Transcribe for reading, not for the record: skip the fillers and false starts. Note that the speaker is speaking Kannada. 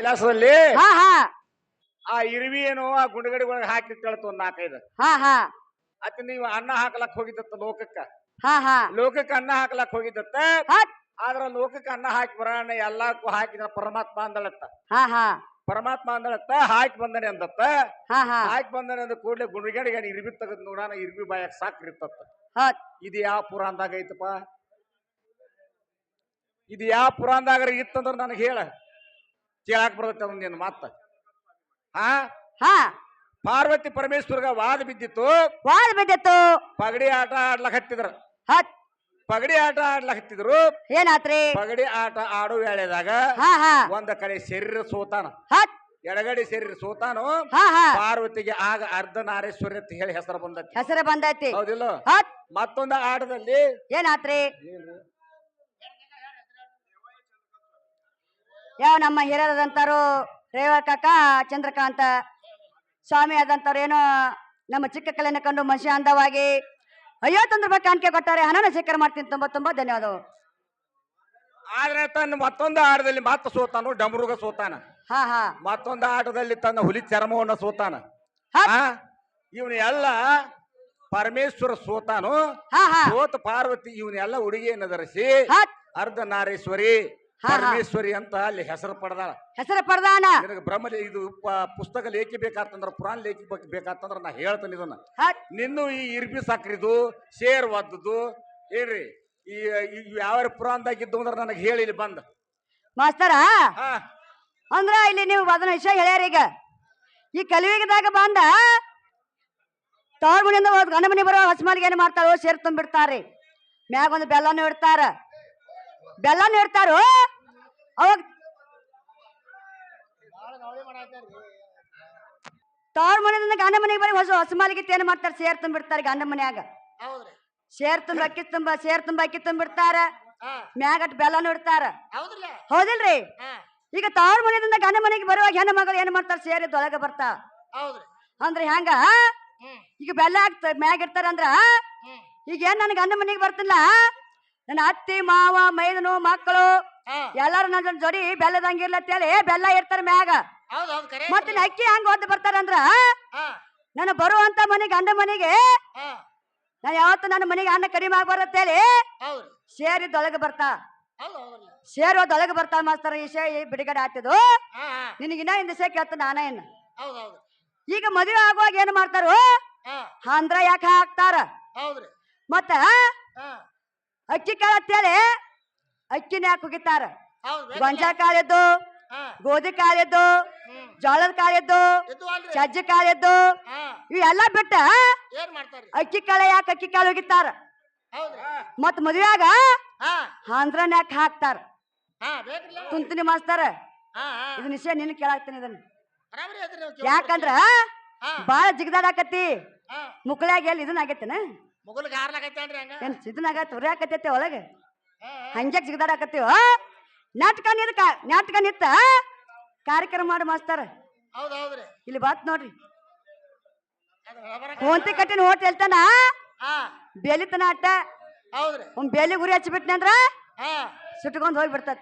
ಕೆಲಸದಲ್ಲಿ ಹಾ ಹಾ ಆ ಇರುವಿ ಏನು ಆ ಗುಂಡಗಡಿಗಳಿಗೆ ಹಾಕಿ ಕೇಳ್ತು ಒಂದ್ 4-5 ಹಾ ಹಾ ಅತ್ ನೀವು ಅನ್ನ ಹಾಕ್ಲಕ್ ಹೋಗಿದ್ದತ್ತ ಲೋಕಕ್ಕ ಹಾ ಹಾ ಲೋಕಕ್ಕೆ ಅನ್ನ ಹಾಕ್ಲಕ್ ಹೋಗಿದ್ದತ್ತ ಹತ್ ಆದ್ರ ಲೋಕಕ್ಕೆ ಅನ್ನ ಹಾಕಿ ಬರೋಣ ಎಲ್ಲಕ್ಕೂ ಹಾಕಿದ್ರ ಪರಮಾತ್ಮ ಅಂದಳತ್ತ ಹಾ ಹಾ ಪರಮಾತ್ಮ ಅಂದಳತ್ತ ಹಾಕಿ ಬಂದನೆ ಅಂದತ್ತ ಹಾ ಹಾ ಹಾಕಿ ಬಂದನೆ ಅಂದ ಕೂಡಲೇ ಗುಂಡಗಡಿಗೆ ಇರ್ಬಿ ತೆಗೆದ್ ನೋಡೋಣ ಇರ್ಬಿ ಬಾಯಾಗ ಸಾಕ್ರಿತ್ತತ್ತ ಹತ್ ಇದು ಯಾವ ಪುರಾಣದಾಗ ಐತಪ್ಪ ಇದು ಯಾವ ಪುರಾಣದಾಗ ಇತ್ತಂದ್ರ ನನಗೆ ಹೇಳ ಕೇಳಾಕ್ ಬರ್ತೈತೆ ಅದನ್ನ ನಿನ್ನ ಮಾತ ಹಾ ಹಾ ಪಾರ್ವತಿ ಪರಮೇಶ್ವರ್ಗ ವಾದ ಬಿದ್ದಿತ್ತು ವಾಲ್ ಬಿದ್ದಿತ್ತು ಪಗಡಿ ಆಟ ಆಡ್ಲಕ್ ಹತ್ತಿದ್ರ ಹತ್ ಪಗಡಿ ಆಟ ಆಡ್ಲಕ್ ಹತ್ತಿದ್ರು ಏನಾತ್ರಿ ಪಗಡಿ ಆಟ ಆಡೋ ವೇಳೆದಾಗ ಹಾ ಹಾ ಒಂದ ಕಡೆ ಶರೀರ ಸೋತಾನ ಹತ್ ಎಡಗಡೆ ಶರೀರ ಸೋತಾನು ಹಾ ಹಾ ಪಾರ್ವತಿಗೆ ಆಗ ಅರ್ಧನಾರೇಶ್ವರಿ ಅಂತ ಹೇಳಿ ಹೆಸರು ಬಂದತಿ ಹೆಸರು ಬಂದೈತಿ ಹೌದಿಲ್ಲ ಹತ್ ಮತ್ತೊಂದು ಆಟದಲ್ಲಿ ಏನಾತ್ರಿ ಯಾವ ನಮ್ಮ ಹಿರಿಯರಾದಂತಾರು ರೇವ ಕಾಕ ಚಂದ್ರಕಾಂತ ಸ್ವಾಮಿ ಆದಂತಾರು ಏನೋ ನಮ್ಮ ಚಿಕ್ಕ ಕಲೆನ ಕಂಡು ಮನುಷ್ಯ ಅಂದವಾಗಿ 50 ರೂಪಾಯಿ ಕಾಣಿಕೆ ಕೊಟ್ಟಾರೆ ಹಣನ ಸ್ವೀಕಾರ ಮಾಡ್ತೀನಿ ತುಂಬಾ ತುಂಬಾ ಧನ್ಯವಾದಗಳು ಆದ್ರೆ ತನ್ನ ಮತ್ತೊಂದು ಆಟದಲ್ಲಿ ಮತ್ತೆ ಸೋತಾನು ಡಮರುಗ ಸೋತಾನ ಹಾ ಹಾ ಮತ್ತೊಂದು ಆಟದಲ್ಲಿ ತನ್ನ ಹುಲಿ ಚರ್ಮವನ್ನ ಸೋತಾನ ಹತ್ ಇವನು ಎಲ್ಲ ಪರಮೇಶ್ವರ ಸೋತಾನು ಹಾ ಹಾ ಸೋತ ಪಾರ್ವತಿ ಇವನ್ನೆಲ್ಲ ಹುಡುಗಿಯನ್ನು ಧರಿಸಿ ಹತ್ ಅರ್ಧನಾರೇಶ್ವರಿ ಪರಮೇಶ್ವರಿ ಅಂತ ಅಲ್ಲಿ ಹೆಸರು ಪಡೆದಾಳ ಹೆಸರು ಪಡೆದಾನ ನಿನಗೆ ಬ್ರಹ್ಮ ಇದು ಪುಸ್ತಕ ಲೇಖಿ ಬೇಕಾತಂದ್ರ ಪುರಾಣ ಲೇಖಿ ಬೇಕಾತಂದ್ರ ನಾ ಹೇಳ್ತೇನೆ ಇದನ್ನ ಹತ್ ನಿನ್ನು ಈ ಇರ್ಬಿ ಸಕ್ರಿದು ಶೇರ್ ಒದ್ದದು ಏನ್ರಿ ಈ ಯಾವ ಪುರಾಣದಾಗ ಇದ್ದು ಅಂದ್ರೆ ನನಗೆ ಹೇಳಿ ಇಲ್ಲಿ ಬಂದ ಮಾಸ್ತರ ಹಾ ಅಂದ್ರ ಇಲ್ಲಿ ನೀವು ಅದನ್ನ ವಿಷಯ ಹೇಳ್ಯಾರ ಈಗ ಈ ಕಲಿಯುಗದಾಗ ಬಂದ ತವ್ರ ಮನೆಯಿಂದ ಗಂಡ ಮನೆ ಬರೋ ಹಸಮಾಲಿಗೆ ಏನ್ ಮಾಡ್ತಾರೋ ಸೇರ್ ತುಂಬಿಡ್ತಾರ್ರಿ ಮ್ಯಾಗ ಒಂದು ಬೆಲ್ಲನು ಇಡ್ತಾರ ಬೆಲ್ಲನು ಇಡ್ತಾರೋ ಅವಾಗ ತವ್ರ ಮನೆಯಿಂದ ಗಂಡ ಮನೆಗೆ ಬರೀ ಹಸಮಾಲಿಗೆ ಏನ್ ಮಾಡ್ತಾರ ಸೇರ್ ತುಂಬಿಡ್ತಾರೆ ಗಂಡ ಮನ್ಯಾಗ ಸೇರ್ ತುಂಬ ಅಕ್ಕಿ ಅಕ್ಕಿ ತುಂಬಿಡ್ತಾರ ಮ್ಯಾಗಟ್ ಬೆಲ್ಲನು ಇಡ್ತಾರ ಹೌದಿಲ್ರಿ ಈಗ ತವ್ರ ಮನೆಯಿಂದ ಗಂಡ ಮನೆಗೆ ಬರುವಾಗ ಹೆಣ್ಣು ಮಗಳು ಏನ್ ಮಾಡ್ತಾರ ಸೇರಿ ದೊಳಗ ಬರ್ತಾವ ಅಂದ್ರೆ ಹೆಂಗ ಈಗ ಬೆಲ್ಲ ಮ್ಯಾಗ ಇರ್ತಾರ ಅಂದ್ರ ಈಗ ಏನ್ ನನ್ ಗಂಡ ಮನೆಗೆ ಬರ್ತಿಲ್ಲ ನನ್ನ ಅತ್ತಿ ಮಾವ ಮೈದನು ಮಕ್ಕಳು ಎಲ್ಲಾರು ನನ್ನ ಜೋಡಿ ಬೆಲ್ಲದಂಗಿರ್ಲ ಅಂತೇಳಿ ಬೆಲ್ಲ ಇರ್ತಾರ ಮ್ಯಾಗ ಮತ್ತೆ ಅಕ್ಕಿ ಹಂಗ ಓದ್ ಬರ್ತಾರಂದ್ರ ನನ್ನ ಬರುವಂತ ಮನೆ ಗಂಡ ಮನೆಗೆ ನಾನು ಯಾವತ್ತು ನನ್ನ ಮನೆಗೆ ಅನ್ನ ಕಡಿಮೆ ಆಗ್ಬಾರತ್ತೇಳಿ ಸೇರಿದೊಳಗೆ ಬರ್ತಾ ಸೇರೋದೊಳಗೆ ಬರ್ತಾ ಮಾಸ್ತರ ಈ ಬಿಡುಗಡೆ ಆಗ್ತಿದ್ದು ನಿನಗಿನ್ನ ಇಂದ ಸೇ ಕೇಳ್ತ ನಾನ ಇನ್ನ ಈಗ ಮದುವೆ ಆಗುವಾಗ ಏನ್ ಮಾಡ್ತಾರು ಅಂದ್ರ ಯಾಕೆ ಹಾಕ್ತಾರ ಮತ್ತ ಅಕ್ಕಿ ಕಾಳ ಅಂತೇಳಿ ಅಕ್ಕಿನ ಯಾಕೆ ಹುಗಿತಾರ ಗೊಂಜಾಳ ಕಾಳಿದ್ದು ಗೋಧಿ ಕಾಳಿದ್ದು ಜೋಳದ ಕಾಳಿದ್ದು ಸಜ್ಜೆ ಕಾಳಿದ್ದು ಇವೆಲ್ಲ ಬಿಟ್ಟ ಅಕ್ಕಿ ಕಾಳ ಯಾಕೆ ಅಕ್ಕಿ ಕಾಳು ಹೋಗಿತಾರ ಮತ್ ಮದುವೆಯಾಗ ಆಂಧ್ರನ್ ಯಾಕೆ ಹಾಕ್ತಾರ ತುಂತೀನಿ ಮಾಸ್ತಾರ ಇದು ನಿಶ್ಚಯ ನಿನ್ ಕೇಳಾಕ್ತೀನಿ ಇದನ್ನ ಯಾಕಂದ್ರ ಬಾಳ ಜಿಗದಾಡಕತ್ತಿ ಮುಕ್ಳ್ಯಾಗ ಎಲ್ಲಿ ಇದನ್ನ ಆಗೈತೇನ ಏನ್ ಇದನ್ನ ಆಗತ್ತ ಉರಿಯಾಕತ್ತೈತೆ ಒಳಗ ಹಂಗ್ಯಾಕ್ ಜಿಗದಾಡಕತ್ತೀವ ನಾಟಕ ನಿತ್ತ ಕಾರ್ಯಕ್ರಮ ಮಾಡಿ ಮಾಸ್ತಾರ ಇಲ್ಲಿ ಬಾತ್ ನೋಡ್ರಿ ಹೊಂತಿ ಕಟ್ಟಿನ ಹೋಟ್ ಹೇಳ್ತಾನ ಬೇಲಿತನ ಅಟ್ಟ ಒಂದ್ ಬೇಲಿ ಗುರಿ ಹಚ್ಚಿಬಿಟ್ನಿ ಅಂದ್ರ ಸುಟ್ಕೊಂಡ್ ಹೋಗ್ಬಿಡ್ತದ